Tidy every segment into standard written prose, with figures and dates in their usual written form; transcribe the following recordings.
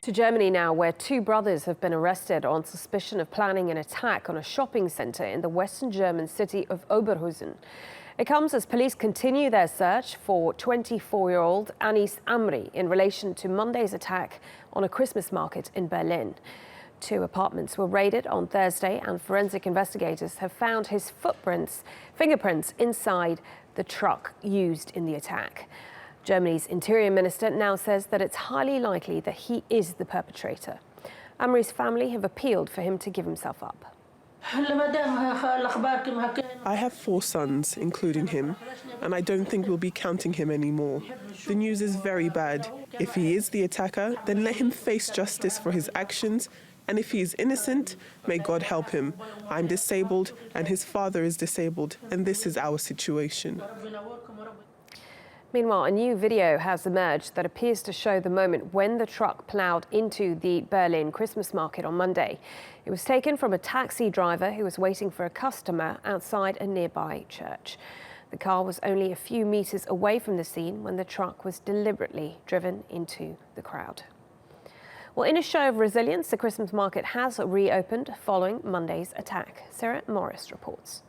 To Germany now, where two brothers have been arrested on suspicion of planning an attack on a shopping centre in the western German city of Oberhausen. It comes as police continue their search for 24-year-old Anis Amri in relation to Monday's attack on a Christmas market in Berlin. Two apartments were raided on Thursday and forensic investigators have found his fingerprints inside the truck used in the attack. Germany's Interior Minister now says that it's highly likely that he is the perpetrator. Amri's family have appealed for him to give himself up. I have 4 sons, including him, and I don't think we'll be counting him anymore. The news is very bad. If he is the attacker, then let him face justice for his actions, and if he is innocent, may God help him. I'm disabled, and his father is disabled, and this is our situation. Meanwhile, a new video has emerged that appears to show the moment when the truck ploughed into the Berlin Christmas market on Monday. It was taken from a taxi driver who was waiting for a customer outside a nearby church. The car was only a few meters away from the scene when the truck was deliberately driven into the crowd. Well, in a show of resilience, the Christmas market has reopened following Monday's attack. Sarah Morice reports.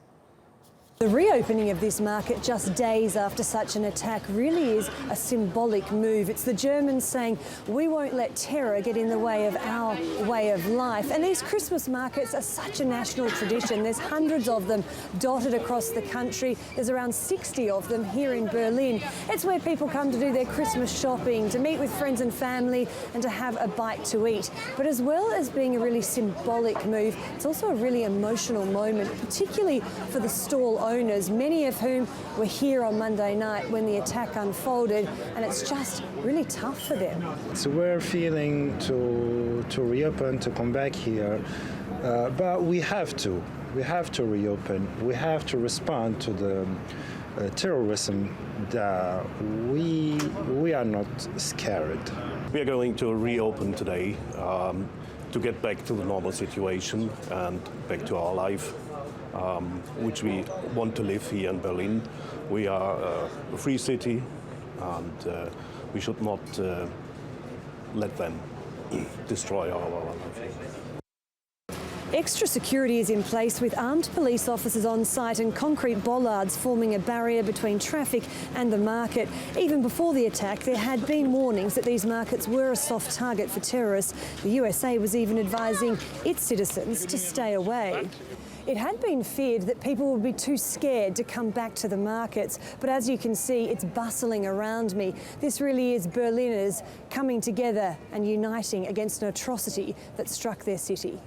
The reopening of this market just days after such an attack really is a symbolic move. It's the Germans saying, we won't let terror get in the way of our way of life. And these Christmas markets are such a national tradition. There's hundreds of them dotted across the country. There's around 60 of them here in Berlin. It's where people come to do their Christmas shopping, to meet with friends and family and to have a bite to eat. But as well as being a really symbolic move, it's also a really emotional moment, particularly for the stall owners, many of whom were here on Monday night when the attack unfolded, and it's just really tough for them. So we're feeling to reopen, to come back here, but we have to reopen. We have to respond to the terrorism that we are not scared. We are going to reopen today to get back to the normal situation and back to our life. Which we want to live here in Berlin. We are a free city and we should not let them destroy our life. Extra security is in place with armed police officers on site and concrete bollards forming a barrier between traffic and the market. Even before the attack, there had been warnings that these markets were a soft target for terrorists. The USA was even advising its citizens to stay away. It had been feared that people would be too scared to come back to the markets, but as you can see, it's bustling around me. This really is Berliners coming together and uniting against an atrocity that struck their city.